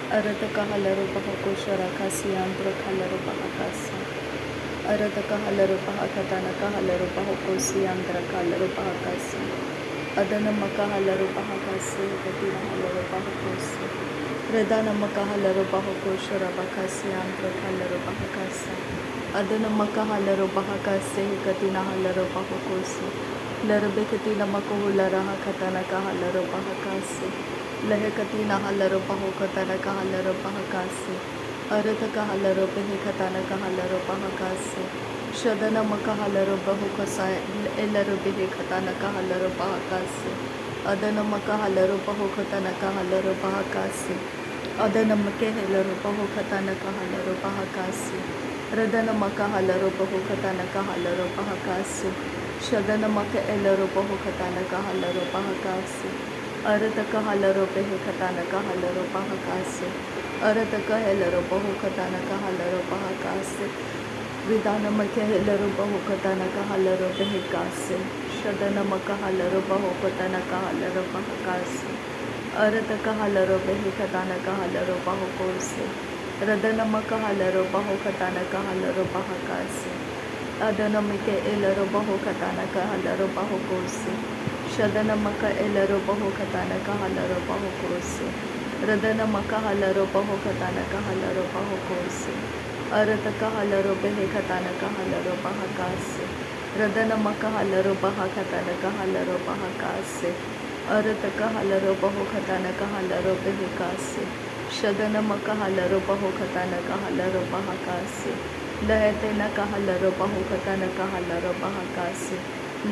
Arata kahalaro bahako shara kasiyantro kalaro bahakasa. Arata kahalaro bahakatana kahalaro bahako siyandra kalaro bahakasa. Adana makahalaro bahakase katina halaro bahakose. Redana makahalaro bahako shara bakasiyantro kalaro bahakasa. Adana makahalaro bahakase katina halaro bahakose. Larabe katina makuhulara hakatana kahalaro bahakase. Lahekatina halaro bahokatana kahalaro bahakase. Arata kahalaro behekatana kahalaro bahakase. Shadana makahalaro bahokasa elaro behekatana kahalaro bahakase. Adana makahalaro bahokatana kahalaro bahakase. Adana makehelaro bahokatana kahalaro bahakase. Radana makahalaro bahokatana kahalaro bahakase. Shadana maka elaro bahokatana kahalaro bahakase. Arata kahalaro behekatana kahalaro bahakase. Arata kahelaro bahokatana kahalaro bahakase. Vidana makahelaro bahokatana kahalaro behekase. Shadana makahalaro bahokatana kahalaro bahakase. Arata kahalaro behekatana kahalaro bahokose. Radana makahalaro bahokatana kahalaro bahakase. Adana mika elaro bahokatana kahalaro bahokose. Shadana maka elaro bahokatana kahalaro bahokose. Radana makahalaro bahokatana kahalaro bahokose. Arata kahalaro behekatana kahalaro bahakase. Radana makahalaro bahakatana kahalaro bahakase. Arata kahalaro bahokatana kahalaro behekase. Shadana makahalaro bahokatana kahalaro bahakase. Lahetena kahalaro bahokatana kahalaro bahakase.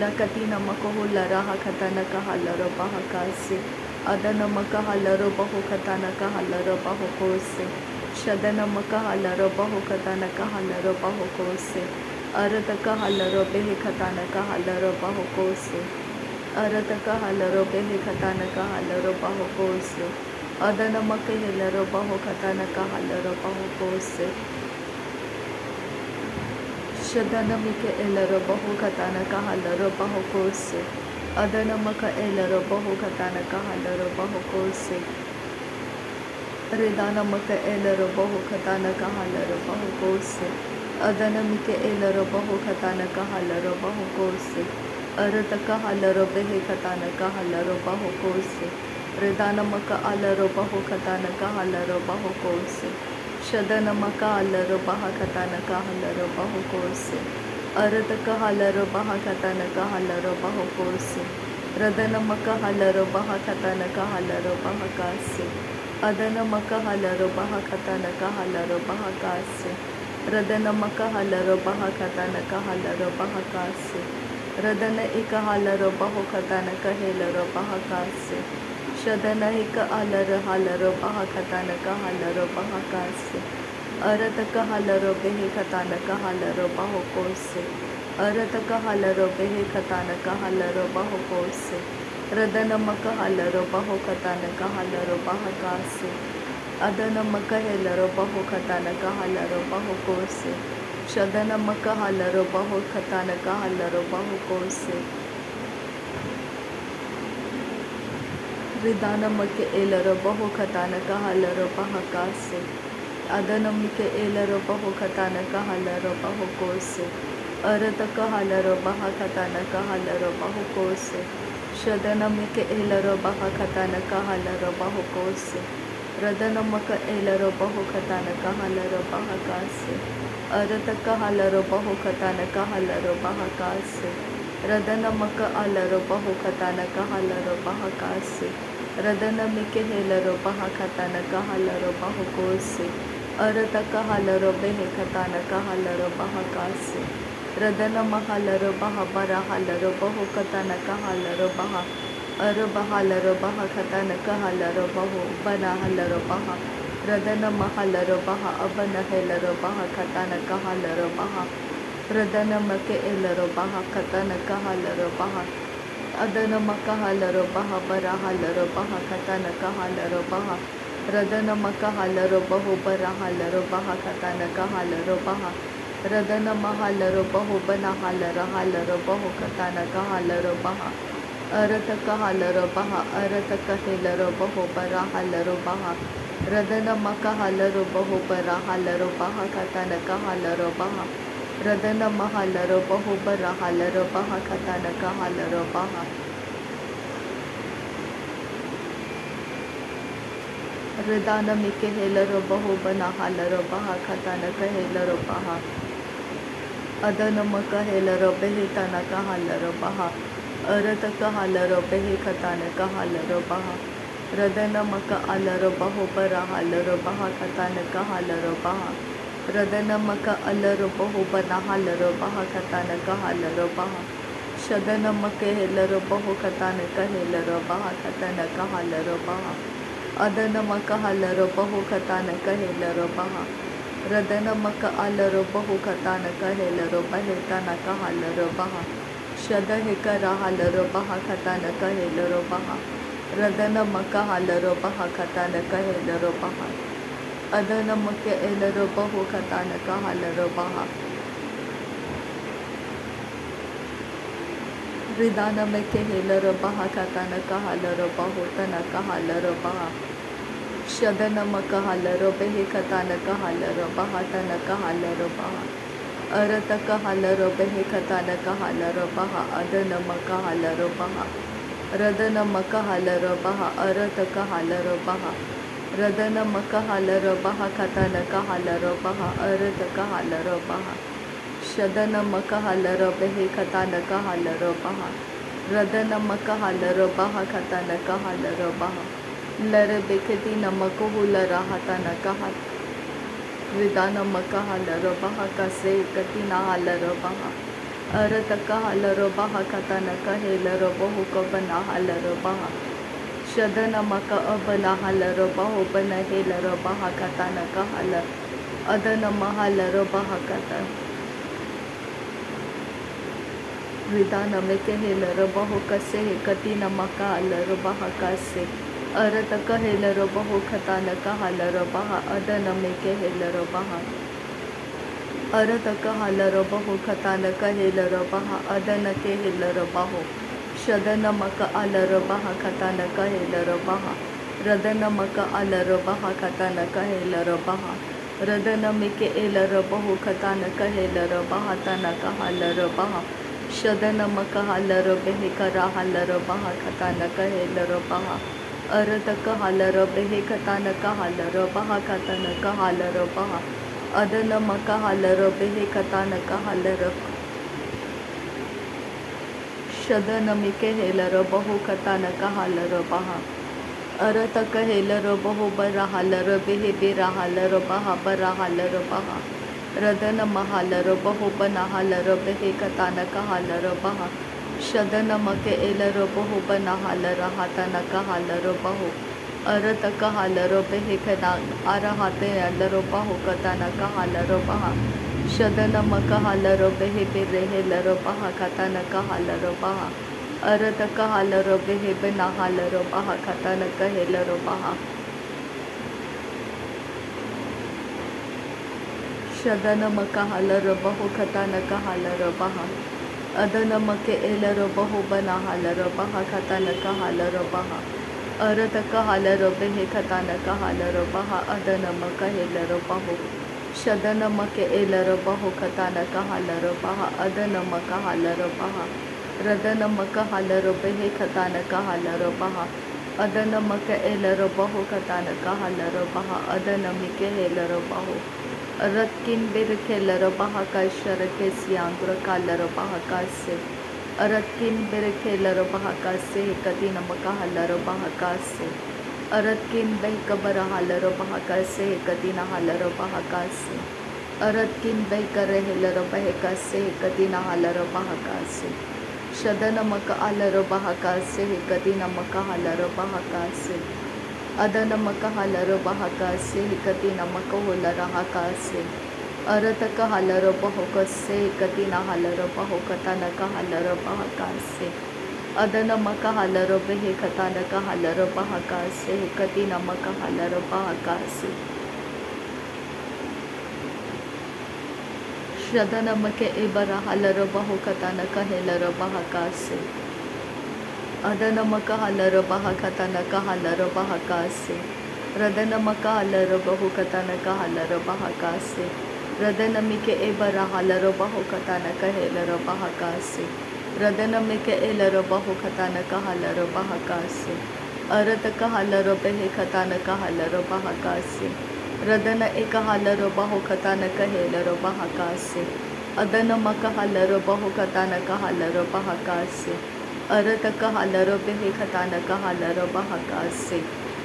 Lakatina makohulara hakatana kahalaro bahakase. Adana makahalaro bahokatana kahalaro bahokose. Shadana makahalaro bahokatana kahalaro bahokose. Arata kahalaro behekatana kahalaro bahokose. Arata kahalaro behekatana kahalaro bahokose. Adana makahalaro bahokatana kahalaro bahokose. Shadana mika elaro bahokatana kahalaro bahokose. Adana maka elaro bahokatana kahalaro bahokose. Redana maka elaro bahokatana kahalaro bahokose. Adana mika elaro bahokatana kahalaro bahokose. Arata kahalaro behekatana kahalaro bahokose. Redana maka alaro bahokatana kahalaro bahokose. Shadana maka alaro bahakatana kahalaro bahokose. Arata kahalaro bahakatana kahalaro bahokose. Radana maka halaro bahakatana kahalaro bahakase. Adana maka halaro bahakatana kahalaro bahakase. Radana maka halaro bahakatana kahalaro bahakase. Radana ika halaro bahokatana kahelaro bahakase. Shadana ika halaro bahakatana kahalaro bahakase. Arata kahalaro behekatana kahalaro bahokose. Arata kahalaro behekatana kahalaro bahokose. Radana makahalaro bahokatana kahalaro bahakase. Adana makahelaro bahokatana kahalaro bahokose. Shadana makahalaro bahokatana kahalaro bahokose. Ridana maka elaro bahokatana kahalaro bahakase. Adana mika elaro bahokatana kahalaro bahokose. Arata kahalaro bahakatana kahalaro bahokose. Shadana mika elaro bahakatana kahalaro bahokose. Radana maka elaro bahokatana kahalaro bahakase. Arata kahalaro bahokatana kahalaro bahakase. Radana maka alaro bahokatana kahalaro bahakase. Radana mika helaro bahakatana kahalaro bahokose. Arata kahalaro behekatana kahalaro bahakase. Radana mahalaro bahabara halaro bahokatana kahalaro baha. Arabahalaro bahakatana kahalaro baho bana halaro baha. Radana mahalaro baha abana helaro bahakatana kahalaro baha. Radana make elaro bahakatana kahalaro baha. Adana makahalaro baha barahalaro bahakatana kahalaro baha. Radana makahalaro baho barahalaro bahakatana kahalaro baha. Radana mahalaro baho banahalaro halaro baho katana kahalaro baha. Arata kahalaro baha arata kahelaro baho barahalaro baha. Radanamaka halaro baho bara halaro baha katanaka halaro baha. Radanama halaro baho bara halaro baha katanaka halaro baha. Radanamike helaro baho bana halaro baha katanaka helaro baha. Adanamaka helaro behe tanaka halaro baha. Arataka halaro behe katanaka halaro baha. Radanamaka alaro baho bara halaro baha katanaka halaro baha. Radanamaka alaro baho bana halaro baha katanaka halaro baha. Shadanamaka helaro baho katanaka helaro baha katanaka halaro baha. Adanamaka halaro baho katanaka helaro baha. Radanamaka alaro baho katanaka helaro bahe tanaka halaro baha. Shadahekara halaro baha katanaka helaro baha. Radanamaka halaro baha katanaka helaro baha. Adanamaka elaro baho katanaka halaro baha. Ridanamaka helaro baha katanaka halaro baho tanaka halaro baha. Shadanamaka halaro behe katanaka halaro baha tanaka halaro baha. Arataka halaro behe katanaka halaro baha. Adanamaka halaro baha. Radanamaka halaro baha. Arataka halaro baha. Radanamaka halaro baha katanaka halaro baha. Arataka halaro baha. Shadanamaka halaro behe katanaka halaro baha. Radanamaka halaro baha katanaka halaro baha. Lara bekati namako hulara hatanaka hat. Ridanamaka halaro baha kase katina halaro baha. Arataka halaro baha katanaka helaro bahu kabana halaro baha. Shadanamaka abana halaro bahu bana helaro baha katanaka halar. Adanama halaro baha katan. Ridanamaka helaro bahu kase katina maka halaro baha kase. Arataka helaro baho katanaka halaro baha. Adanameke helaro baha. Arataka halaro baho katanaka helaro baha. Adanake helaro baho. Shadanamaka alaro baha katanaka helaro baha. Radanamaka alaro baha katanaka helaro baha. Radanameke elaro baho katanaka helaro baha tanaka halaro baha. Shadanamaka halaro behekara halaro baha katanaka helaro baha. Arataka halaro behe katanaka halaro baha katanaka halaro baha. Adanamaka halaro behe katanaka halaro. Shadanamike helaro baho katanaka halaro baha. Arataka helaro baho bara halaro behe bera halaro baha bara halaro baha. Radanama halaro baho bana halaro behe katanaka halaro baha. Shadanamake elaro baho bana halara hatanaka halaro baho. Arataka halaro behe kana arahate alaro baho katanaka halaro baha. Shadanamaka halaro behe bere helaro baha katanaka halaro baha. Arataka halaro behe bana halaro baha katanaka helaro baha. Shadanamaka halaro baho katanaka halaro baha. Adanamake elaro baho bana halaro baha katanaka halaro baha. Arataka halaro behe katanaka halaro baha. Adanamaka helaro baho. Shadanamake elaro baho katanaka halaro baha. Adanamaka halaro baha. Radanamaka halaro behe katanaka halaro baha. Adanamaka elaro baho katanaka halaro baha. Adanamike helaro baho. Ratkin birkelaro baha kaishara kesiangra kalaro baha kase. Aratkin birkelaro baha kase kadina maka halaro baha kase. Aratkin behkabara halaro baha kase kadina halaro baha kase. Aratkin behkare helaro baha kase kadina halaro baha kase. Shadana maka alaro baha kase kadina maka halaro baha kase. Adanamaka halaro baha kase katina maka hulara hakase. Arataka halaro baho kase katina halaro baho katanaka halaro baha kase. Adanamaka halaro behe katanaka halaro baha kase katina maka halaro baha kase. Shadanamake ebara halaro baho katanaka helaro baha kase. Adanamaka halaro baha katanaka halaro baha kase. Radanamaka alarabahu katanaka halarabahakase. Radanamike ebara halarabahu katanaka helarabahakase. Radanamike elarabahu katanaka halarabahakase. Arataka halarabehe katanaka halarabahakase. Radana eka halarabahu katanaka helarabahakase. Adanamaka halarabahu katanaka halarabahakase. Arataka halarabehe katanaka halarabahakase.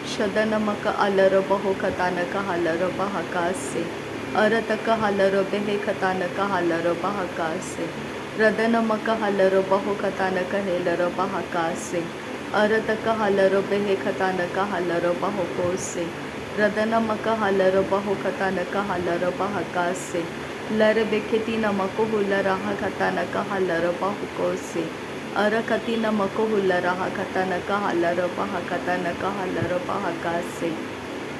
Shadanamaka alarabahu katanaka halarabahakase. Arataka halarabehe katanaka halarabahakase. Radanamaka halarabahu katanaka helarabahakase. Arataka halarabehe katanaka halarabahakose. Radanamaka halarabahu katanaka halarabahakase. Larabeketina makuhularaha katanaka halarabahakose. Arakatina makuhularaha katanaka halarabaha katanaka halarabahakase.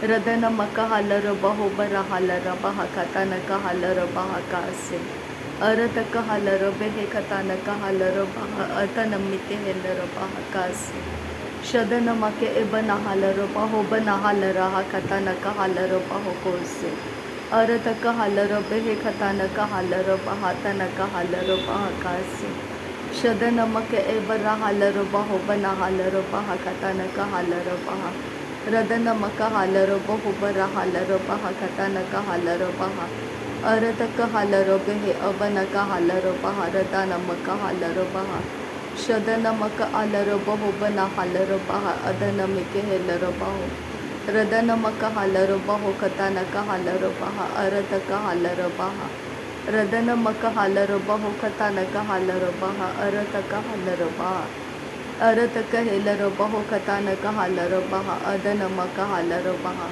Radanamaka halarabahu barahalarabaha katanaka halarabahakase. Arataka halarabehe katanaka halarabaha atanamike helarabahakase. Shadanamake ebana halarabahu banahalaraha katanaka halarabahakose. Arataka halarabehe katanaka halarabaha tanaka halarabahakase. Shadanamake ebara halarabahu banahalarabaha katanaka halarabaha. Radanamaka halarabahu barahalarabaha katanaka halarabaha. Arataka halarabehe abanaka halarabaha radanamaka halarabaha. Shadanamaka alarabahu banahalarabaha adanamike helarabahu. Radanamaka halarabahu katanaka halarabaha arataka halarabaha. Radanamaka halarabahu katanaka halarabaha arataka halarabaha. Arataka helarabahu katanaka halarabaha adanamaka halarabaha.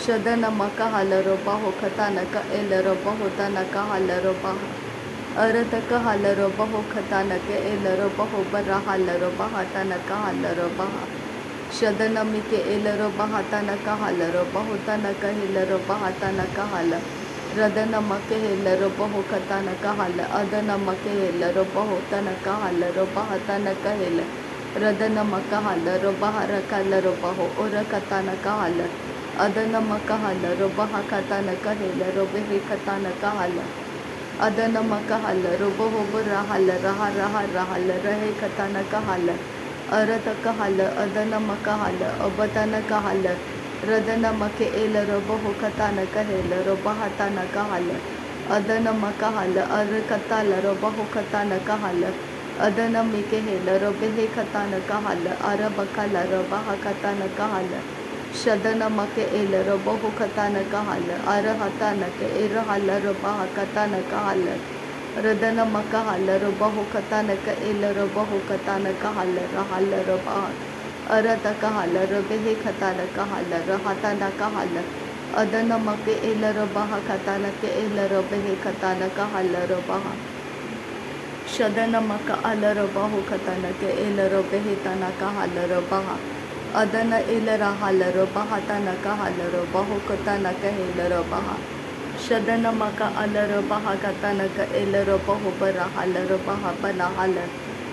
Shadanamaka halarabahu katanaka elarabahu tanaka halarabaha. Arataka halarabahu katanaka elarabahu barahalarabaha tanaka halarabaha. Shadanamike elarabaha tanaka halarabahu tanaka helarabaha tanaka hala. Radanamake helarabahu katanaka hala. Adanamake helarabahu tanaka halarabaha tanaka hela. Radanamaka halarabaha rakalarabahu urakatanaka hala. Adanamaka halarabaha katanaka helarabahe katanaka hala. Adanamaka halarabahu barahalaraha rahalarahe katanaka hala. Arataka hala adanamaka hala abatanaka hala. Radanamake elarabahu katanaka helarabaha tanaka hala. Adanamaka hala arakatalabahu katanaka hala. Adanamike helarabahe katanaka hala. Arabakalabaha katanaka hala. Shadanamake elarabahu katanaka hala. Arahatanaka erahalarabaha katanaka hala. Radanamaka halarabahu katanaka elarabahu katanaka hala rahalarabaha. Arataka halarabehe katanaka hala rahatanaka hala. Adanamake elarabaha katanaka elarabehe katanaka halarabaha. Shadanamaka alarabahu katanaka elarabehe tanaka halarabaha. Adana elara halarabaha tanaka halarabahu katanaka helarabaha. Shadanamaka alarabaha katanaka elarabahu barahalarabaha banahala.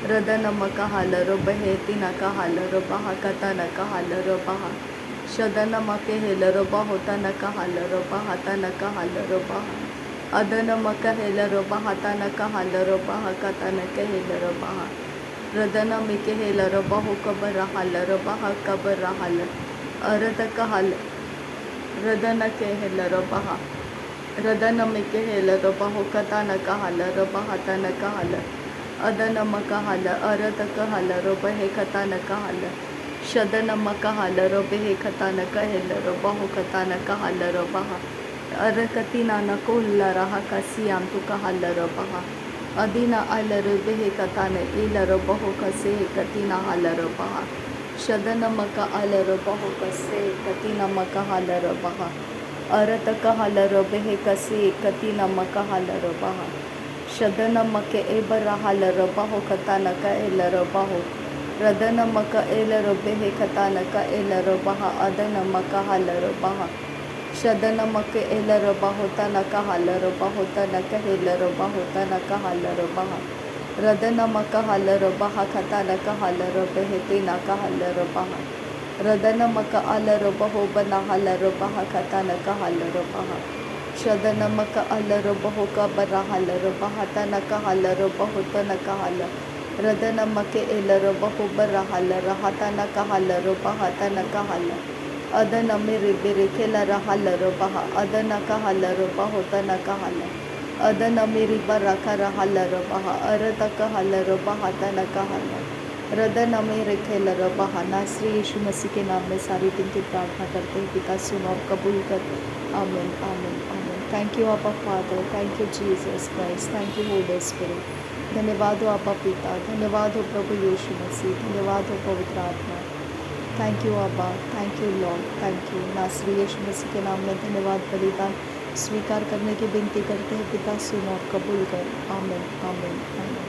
Radanamaka halarabahe tinaka halarabaha katanaka halarabaha. Shadanamake helarabahu tanaka halarabaha tanaka halarabaha. Adanamaka helarabaha tanaka halarabaha katanaka helarabaha. Radanamike helarabahu kabarahalarabaha kabarahala. Arataka hala. Radanake helarabaha. Radanamike helarabahu katanaka halarabaha tanaka hala. Adanamaka hala arataka halarabahe katanaka hala. Shadanamaka halarabahe katanaka helarabahu katanaka halarabaha. Arakatina nakullaraha kasiyantuka halarabaha. Adina alarabahe katana ilarabahu kase katina halarabaha. Shadanamaka alarabahu kase katina maka halarabaha. Arataka halarabahe kase katina maka halarabaha. Shadanamake ebara halarabahu katanaka elarabahu. Radanamaka elarabahe katanaka elarabaha adanamaka halarabaha. Shadanamake elarabahu tanaka halarabahu tanaka helarabahu tanaka halarabaha. Radanamaka halarabaha katanaka halarabahe tinaka halarabaha. रदनमक अलरबहो बनाहलरबह कतनकहलरबह शदनमक अलरबहो कबरहलरबह तनकहलरबहो तनकहल रदनमक एलरबहो बरहलरह तनकहलरबह तनकहल अदनमिरिबिरिखिलरहलरबह अदनकहलरबहो तनकहल अदनमिरिबरखरहलरबह अरतकहलरबह तनकहल रदनमिरिखिलरबह। नासरी यीशु मसीह के नाम में सारी विनती प्रार्थना करते हैं पिता, सुनो और कबूल कर। आमीन आमीन आमीन। थैंक यू आपा father, thank you Jesus Christ, thank you Holi spirit. धन्यवाद हो आपा पिता, धन्यवाद हो प्रभु यीशु मसीह, धन्यवाद हो पवित्र आत्मा। थैंक यू आबा, thank you Lord, thank you. नासरी यीशु मसीह के नाम में धन्यवाद बलिदान स्वीकार करने की विनती करते हैं पिता, सुनो और कबूल कर। आमीन आमीन आमीन।